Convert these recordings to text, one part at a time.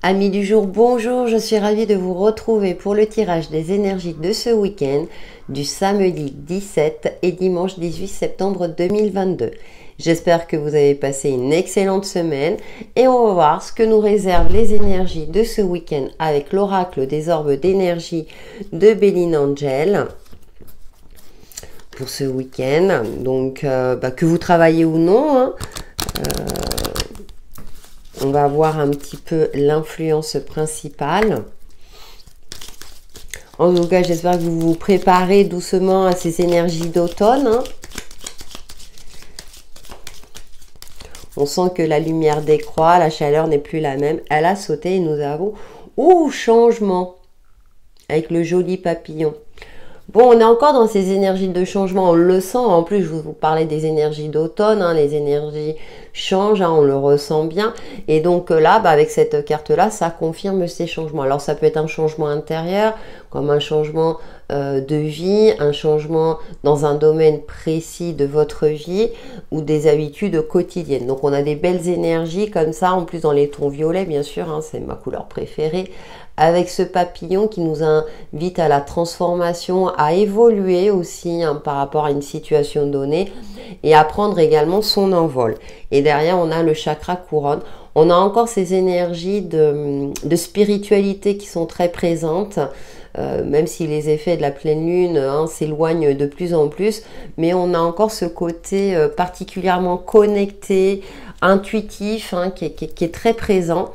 Amis du jour, bonjour, je suis ravie de vous retrouver pour le tirage des énergies de ce week-end du samedi 17 et dimanche 18 septembre 2022. J'espère que vous avez passé une excellente semaine et on va voir ce que nous réservent les énergies de ce week-end avec l'oracle des orbes d'énergie de Béline Angel pour ce week-end. Donc, que vous travaillez ou non, hein, on va voir un petit peu l'influence principale. En tout cas, j'espère que vous vous préparez doucement à ces énergies d'automne. Hein. On sent que la lumière décroît, la chaleur n'est plus la même. Elle a sauté et nous avons changement avec le joli papillon. Bon, on est encore dans ces énergies de changement, on le sent. En plus, je vous parlais des énergies d'automne, hein, les énergies changent, hein, on le ressent bien. Et donc là, avec cette carte-là, ça confirme ces changements. Alors, ça peut être un changement intérieur, comme un changement de vie, un changement dans un domaine précis de votre vie ou des habitudes quotidiennes. Donc, on a des belles énergies comme ça, en plus dans les tons violets, bien sûr, hein, c'est ma couleur préférée. Avec ce papillon qui nous invite à la transformation, à évoluer aussi hein, par rapport à une situation donnée et à prendre également son envol. Et derrière, on a le chakra couronne. On a encore ces énergies de spiritualité qui sont très présentes, même si les effets de la pleine lune hein, s'éloignent de plus en plus, mais on a encore ce côté particulièrement connecté, intuitif, hein, qui est très présent.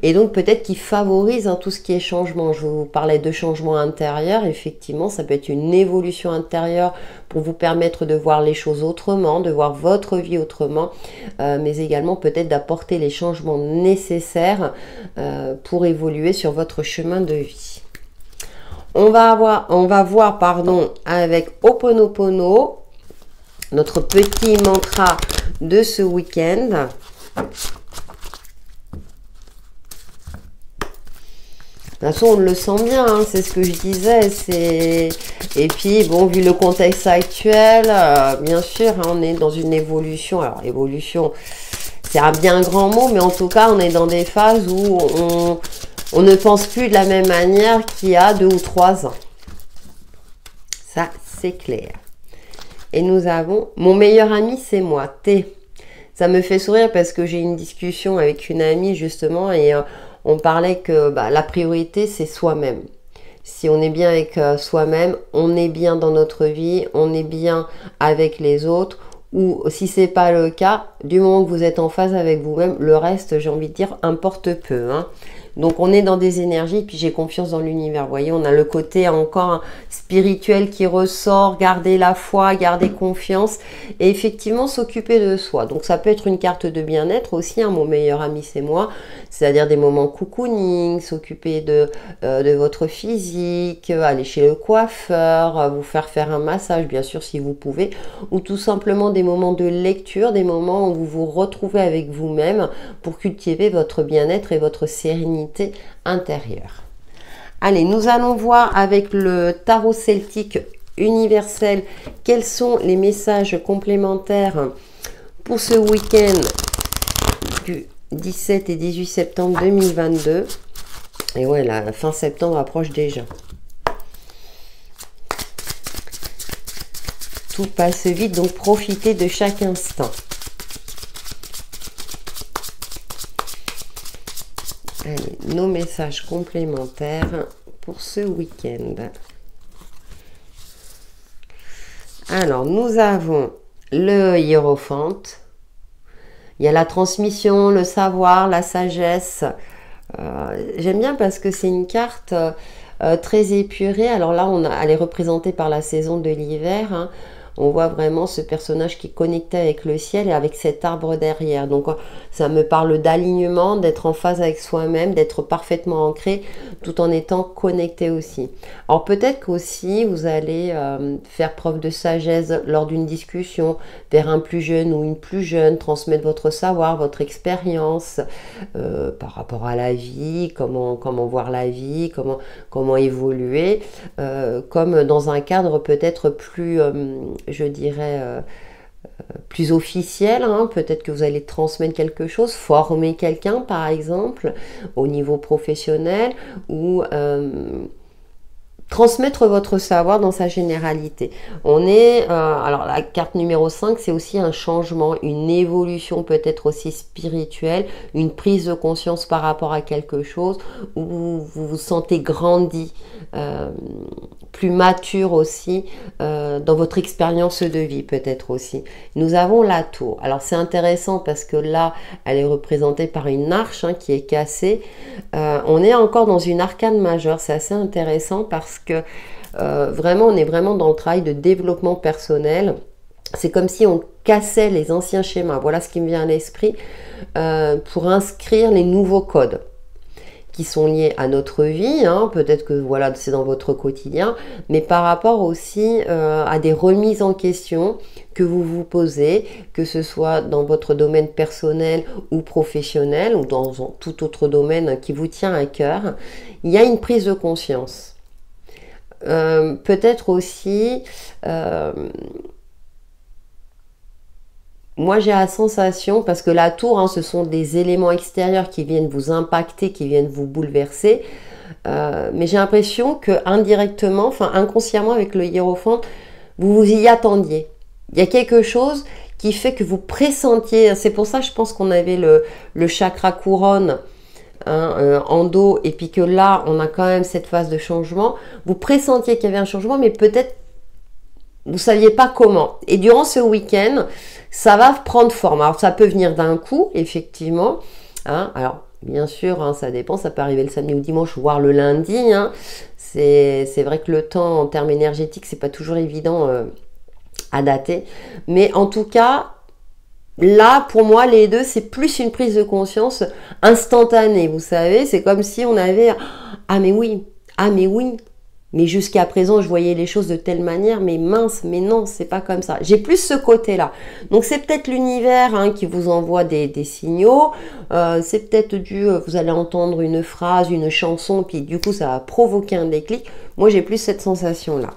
Et donc peut-être qui favorise hein, tout ce qui est changement. Je vous parlais de changement intérieur, effectivement, ça peut être une évolution intérieure pour vous permettre de voir les choses autrement, de voir votre vie autrement, mais également peut-être d'apporter les changements nécessaires pour évoluer sur votre chemin de vie. On va voir avec Ho'oponopono, notre petit mantra de ce week-end. De toute façon, on le sent bien, hein, c'est ce que je disais. Et puis, bon, vu le contexte actuel, bien sûr, hein, on est dans une évolution. Alors, évolution, c'est un bien grand mot, mais en tout cas, on est dans des phases où on ne pense plus de la même manière qu'il y a 2 ou 3 ans. Ça, c'est clair. Et nous avons « Mon meilleur ami, c'est moi, T ». Ça me fait sourire parce que j'ai une discussion avec une amie, justement, et on parlait que la priorité, c'est soi-même. Si on est bien avec soi-même, on est bien dans notre vie, on est bien avec les autres. Ou si ce n'est pas le cas, du moment que vous êtes en phase avec vous-même, le reste, j'ai envie de dire, importe peu. Hein. Donc on est dans des énergies, puis j'ai confiance dans l'univers. Vous voyez, on a le côté encore spirituel qui ressort, garder la foi, garder confiance et effectivement s'occuper de soi. Donc ça peut être une carte de bien-être aussi, hein, mon meilleur ami c'est moi, c'est-à-dire des moments cocooning, s'occuper de votre physique, aller chez le coiffeur, vous faire un massage bien sûr si vous pouvez, ou tout simplement des moments de lecture, des moments où vous vous retrouvez avec vous-même pour cultiver votre bien-être et votre sérénité intérieure. Allez, nous allons voir avec le tarot celtique universel quels sont les messages complémentaires pour ce week-end du 17 et 18 septembre 2022. Et ouais, la fin septembre approche déjà. Tout passe vite, donc profitez de chaque instant. Allez, nos messages complémentaires pour ce week-end. Alors, nous avons le hiérophante. Il y a la transmission, le savoir, la sagesse. J'aime bien parce que c'est une carte très épurée. Alors là, elle est représentée par la saison de l'hiver. Hein. On voit vraiment ce personnage qui est connecté avec le ciel et avec cet arbre derrière. Donc ça me parle d'alignement, d'être en phase avec soi-même, d'être parfaitement ancré tout en étant connecté aussi. Alors peut-être qu'aussi vous allez faire preuve de sagesse lors d'une discussion vers un plus jeune ou une plus jeune, transmettre votre savoir, votre expérience par rapport à la vie, comment voir la vie, comment évoluer, comme dans un cadre peut-être plus je dirais plus officiel, hein. Peut-être que vous allez transmettre quelque chose, former quelqu'un par exemple au niveau professionnel ou transmettre votre savoir dans sa généralité. On est, alors la carte numéro 5, c'est aussi un changement, une évolution peut-être aussi spirituelle, une prise de conscience par rapport à quelque chose où vous vous sentez grandi, plus mature aussi dans votre expérience de vie peut-être aussi. Nous avons la tour. Alors c'est intéressant parce que là, elle est représentée par une arche hein, qui est cassée. On est encore dans une arcane majeure, c'est assez intéressant parce que vraiment, on est vraiment dans le travail de développement personnel. C'est comme si on cassait les anciens schémas. Voilà ce qui me vient à l'esprit pour inscrire les nouveaux codes qui sont liés à notre vie, hein. Peut-être que voilà, c'est dans votre quotidien, mais par rapport aussi à des remises en question que vous vous posez, que ce soit dans votre domaine personnel ou professionnel, ou dans tout autre domaine qui vous tient à cœur, il y a une prise de conscience. Peut-être aussi... moi, j'ai la sensation, parce que la tour, hein, ce sont des éléments extérieurs qui viennent vous impacter, qui viennent vous bouleverser. Mais j'ai l'impression que indirectement, enfin inconsciemment avec le hiérophante, vous vous y attendiez. Il y a quelque chose qui fait que vous pressentiez. C'est pour ça, je pense qu'on avait le chakra couronne hein, en dos, et puis que là, on a quand même cette phase de changement. Vous pressentiez qu'il y avait un changement, mais peut-être vous ne saviez pas comment. Et durant ce week-end, ça va prendre forme. Alors, ça peut venir d'un coup, effectivement. Hein. Alors, bien sûr, hein, ça dépend. Ça peut arriver le samedi ou dimanche, voire le lundi. Hein. C'est vrai que le temps, en termes énergétiques, c'est pas toujours évident à dater. Mais en tout cas, là, pour moi, les deux, c'est plus une prise de conscience instantanée. Vous savez, c'est comme si on avait... Ah, mais oui. Ah, mais oui. Mais jusqu'à présent, je voyais les choses de telle manière, mais mince, mais non, c'est pas comme ça. J'ai plus ce côté-là. Donc, c'est peut-être l'univers hein, qui vous envoie des signaux. C'est peut-être vous allez entendre une phrase, une chanson, puis du coup, ça va provoquer un déclic. Moi, j'ai plus cette sensation-là.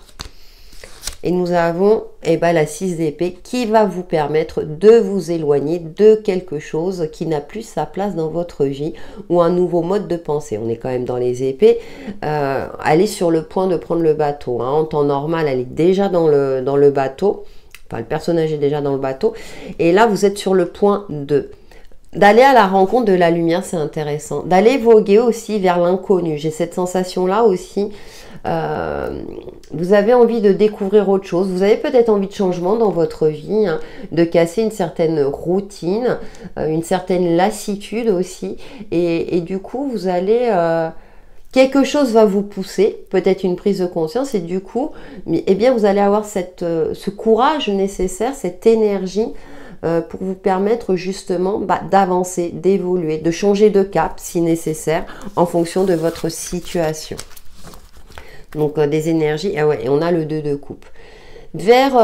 Et nous avons la 6 d'épée qui va vous permettre de vous éloigner de quelque chose qui n'a plus sa place dans votre vie ou un nouveau mode de pensée. On est quand même dans les épées. Elle est sur le point de prendre le bateau. Hein. En temps normal, elle est déjà dans le bateau. Enfin, le personnage est déjà dans le bateau. Et là, vous êtes sur le point d'aller à la rencontre de la lumière, c'est intéressant. D'aller voguer aussi vers l'inconnu. J'ai cette sensation-là aussi. Vous avez envie de découvrir autre chose, vous avez peut-être envie de changement dans votre vie, hein, de casser une certaine routine, une certaine lassitude aussi, et du coup vous allez... quelque chose va vous pousser, peut-être une prise de conscience, et du coup, eh bien, vous allez avoir ce courage nécessaire, cette énergie pour vous permettre justement d'avancer, d'évoluer, de changer de cap si nécessaire, en fonction de votre situation. Donc des énergies, ah ouais, et on a le 2 de coupe. Vers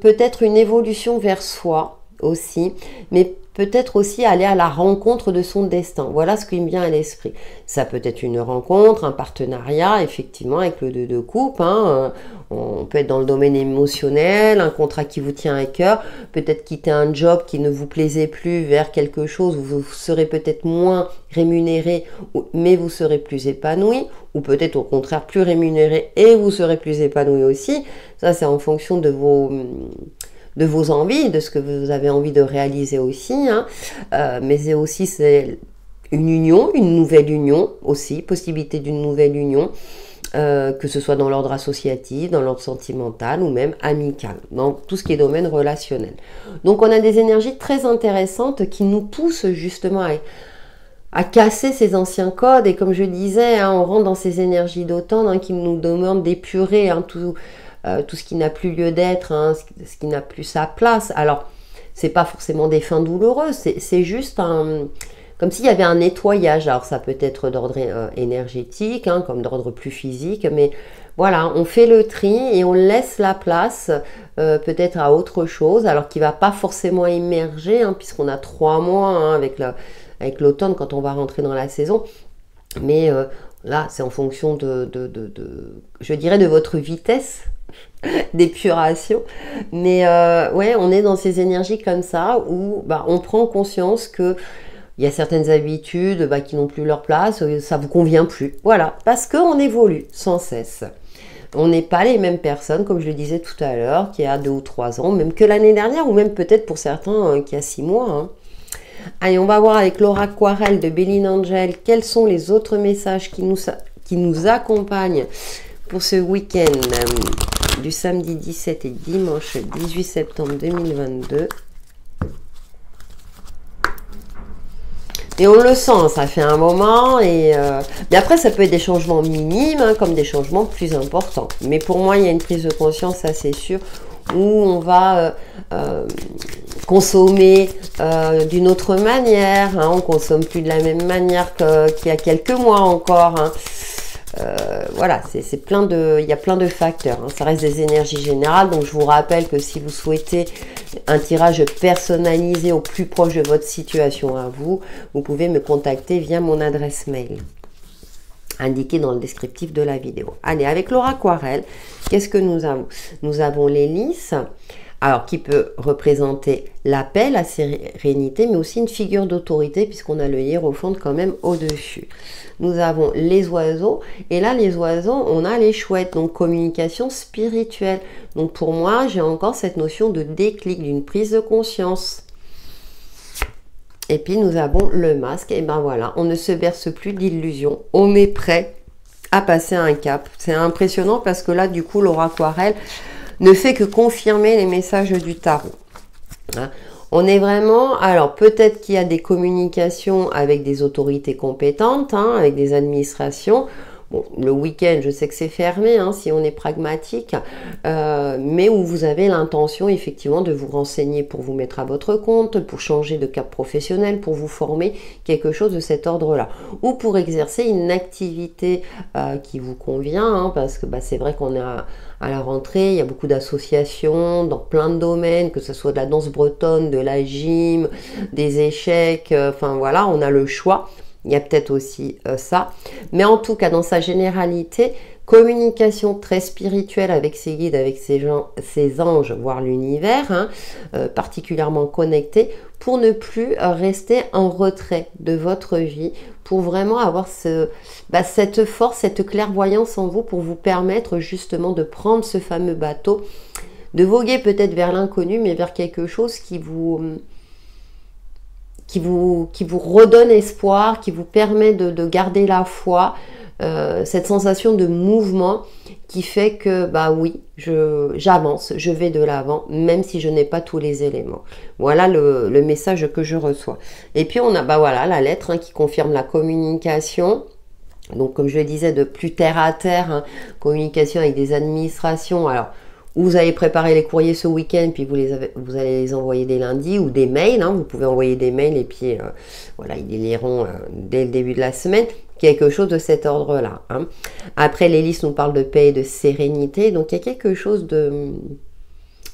peut-être une évolution vers soi aussi, mais peut-être aussi aller à la rencontre de son destin. Voilà ce qui me vient à l'esprit. Ça peut être une rencontre, un partenariat, effectivement, avec le 2 de coupe. Hein. On peut être dans le domaine émotionnel, un contrat qui vous tient à cœur, peut-être quitter un job qui ne vous plaisait plus vers quelque chose où vous serez peut-être moins rémunéré, mais vous serez plus épanoui, ou peut-être au contraire plus rémunéré et vous serez plus épanoui aussi. Ça, c'est en fonction de vos envies, de ce que vous avez envie de réaliser aussi, hein. Mais c'est une union, une nouvelle union aussi, possibilité d'une nouvelle union, que ce soit dans l'ordre associatif, dans l'ordre sentimental ou même amical, dans tout ce qui est domaine relationnel. Donc on a des énergies très intéressantes qui nous poussent justement à casser ces anciens codes, et comme je disais, hein, on rentre dans ces énergies d'automne hein, qui nous demandent d'épurer hein, tout ce qui n'a plus lieu d'être, hein, ce qui n'a plus sa place. Alors, c'est pas forcément des fins douloureuses, c'est juste comme s'il y avait un nettoyage. Alors, ça peut être d'ordre énergétique, hein, comme d'ordre plus physique, mais voilà, on fait le tri et on laisse la place peut-être à autre chose, alors qu'il ne va pas forcément émerger, hein, puisqu'on a 3 mois hein, avec l'automne quand on va rentrer dans la saison. Mais là, c'est en fonction je dirais, de votre vitesse d'épuration. Mais ouais, on est dans ces énergies comme ça où bah, on prend conscience que il y a certaines habitudes bah, qui n'ont plus leur place, ça vous convient plus. Voilà, parce qu'on évolue sans cesse. On n'est pas les mêmes personnes, comme je le disais tout à l'heure, qui a 2 ou 3 ans, même que l'année dernière, ou même peut-être pour certains qui a 6 mois. Hein. Allez, on va voir avec Laura Aquarelle de Béline Angel quels sont les autres messages qui nous accompagnent pour ce week-end du samedi 17 et dimanche 18 septembre 2022. Et on le sent, ça fait un moment. Mais après, ça peut être des changements minimes, hein, comme des changements plus importants. Mais pour moi, il y a une prise de conscience, ça c'est sûr, où on va consommer d'une autre manière. Hein, on consomme plus de la même manière qu'il y a quelques mois encore. Hein. Voilà, c'est plein de, il y a plein de facteurs. Hein. Ça reste des énergies générales. Donc, je vous rappelle que si vous souhaitez un tirage personnalisé au plus proche de votre situation à vous, vous pouvez me contacter via mon adresse mail indiquée dans le descriptif de la vidéo. Allez, avec Laura Aquarelle, qu'est-ce que nous avons? Nous avons l'hélice. Alors, qui peut représenter la paix, la sérénité, mais aussi une figure d'autorité, puisqu'on a le hiérophante quand même au-dessus. Nous avons les oiseaux, et là, les oiseaux, on a les chouettes, donc communication spirituelle. Donc, pour moi, j'ai encore cette notion de déclic, d'une prise de conscience. Et puis, nous avons le masque, et ben voilà, on ne se berce plus d'illusions, on est prêt à passer un cap. C'est impressionnant parce que là, du coup, Laura Aquarelle ne fait que confirmer les messages du tarot. Hein. On est vraiment... Alors, peut-être qu'il y a des communications avec des autorités compétentes, hein, avec des administrations. Bon, le week-end, je sais que c'est fermé, hein, si on est pragmatique, mais où vous avez l'intention, effectivement, de vous renseigner pour vous mettre à votre compte, pour changer de cap professionnel, pour vous former, quelque chose de cet ordre-là. Ou pour exercer une activité qui vous convient, hein, parce que bah, c'est vrai qu'on est à la rentrée, il y a beaucoup d'associations dans plein de domaines, que ce soit de la danse bretonne, de la gym, des échecs, enfin voilà, on a le choix. Il y a peut-être aussi ça. Mais en tout cas, dans sa généralité, communication très spirituelle avec ses guides, avec ses anges, voire l'univers, hein, particulièrement connecté, pour ne plus rester en retrait de votre vie, pour vraiment avoir cette force, cette clairvoyance en vous, pour vous permettre justement de prendre ce fameux bateau, de voguer peut-être vers l'inconnu, mais vers quelque chose qui vous redonne espoir, qui vous permet de garder la foi, cette sensation de mouvement qui fait que, bah oui, j'avance, je vais de l'avant, même si je n'ai pas tous les éléments. Voilà le message que je reçois. Et puis, on a, bah voilà, la lettre hein, qui confirme la communication. Donc, comme je le disais, de plus terre à terre, hein, communication avec des administrations. Alors, vous allez préparer les courriers ce week-end, puis vous allez les envoyer dès lundi, ou des mails, hein, vous pouvez envoyer des mails, et puis voilà, ils les liront dès le début de la semaine, quelque chose de cet ordre-là. Hein. Après, l'hélice nous parle de paix et de sérénité, donc il y a quelque chose de...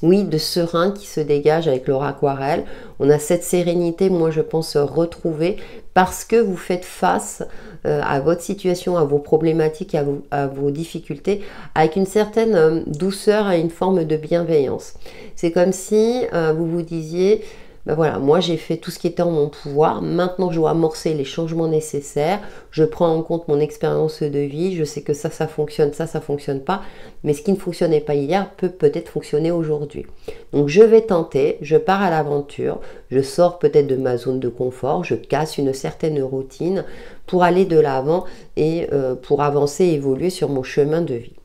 Oui, de serein qui se dégage avec Laura Aquarelle. On a cette sérénité, moi je pense, retrouvée parce que vous faites face à votre situation, à vos problématiques, à vos difficultés, avec une certaine douceur et une forme de bienveillance. C'est comme si vous vous disiez... Ben voilà, moi j'ai fait tout ce qui était en mon pouvoir, maintenant je dois amorcer les changements nécessaires, je prends en compte mon expérience de vie, je sais que ça fonctionne, ça fonctionne pas, mais ce qui ne fonctionnait pas hier peut peut-être fonctionner aujourd'hui. Donc je vais tenter, je pars à l'aventure, je sors peut-être de ma zone de confort, je casse une certaine routine pour aller de l'avant et pour avancer et évoluer sur mon chemin de vie.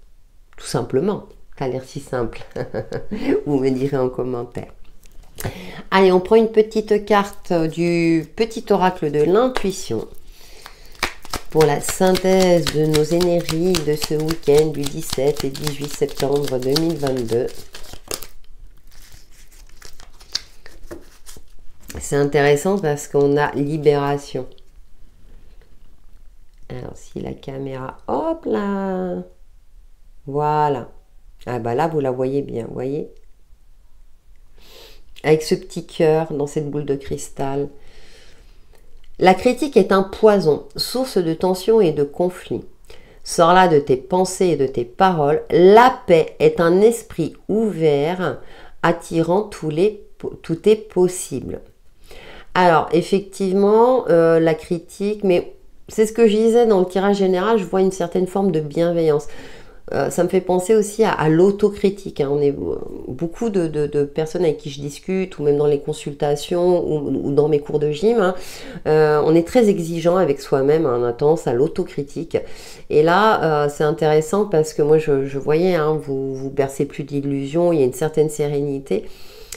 Tout simplement, ça a l'air si simple, vous me direz en commentaire. Allez, on prend une petite carte du petit oracle de l'intuition pour la synthèse de nos énergies de ce week-end du 17 et 18 septembre 2022. C'est intéressant parce qu'on a libération. Alors, si la caméra, hop là, voilà. Ah bah là, vous la voyez bien, vous voyez ? Avec ce petit cœur dans cette boule de cristal. La critique est un poison, source de tension et de conflit. Sors-la de tes pensées et de tes paroles. La paix est un esprit ouvert, attirant tout est possible. Alors, effectivement, la critique, mais c'est ce que je disais dans le tirage général, je vois une certaine forme de bienveillance. Ça me fait penser aussi à l'autocritique. Hein. On est beaucoup de personnes avec qui je discute, ou même dans les consultations, ou dans mes cours de gym. Hein. On est très exigeant avec soi-même, hein, on a tendance à l'autocritique. Et là, c'est intéressant parce que moi, je voyais, hein, vous bercez plus d'illusions, il y a une certaine sérénité,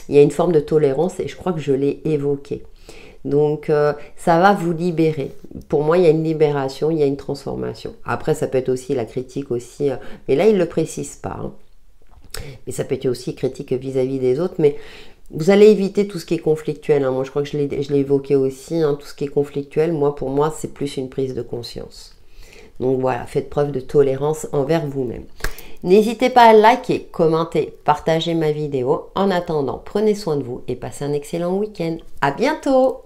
il y a une forme de tolérance, et je crois que je l'ai évoqué. Donc, ça va vous libérer. Pour moi, il y a une libération, il y a une transformation. Après, ça peut être aussi la critique aussi, mais là, il ne le précise pas. Hein. Mais ça peut être aussi critique vis-à-vis des autres. Mais vous allez éviter tout ce qui est conflictuel. Hein. Moi, je crois que je l'ai évoqué aussi. Hein. Tout ce qui est conflictuel, pour moi, c'est plus une prise de conscience. Donc voilà, faites preuve de tolérance envers vous-même. N'hésitez pas à liker, commenter, partager ma vidéo. En attendant, prenez soin de vous et passez un excellent week-end. À bientôt!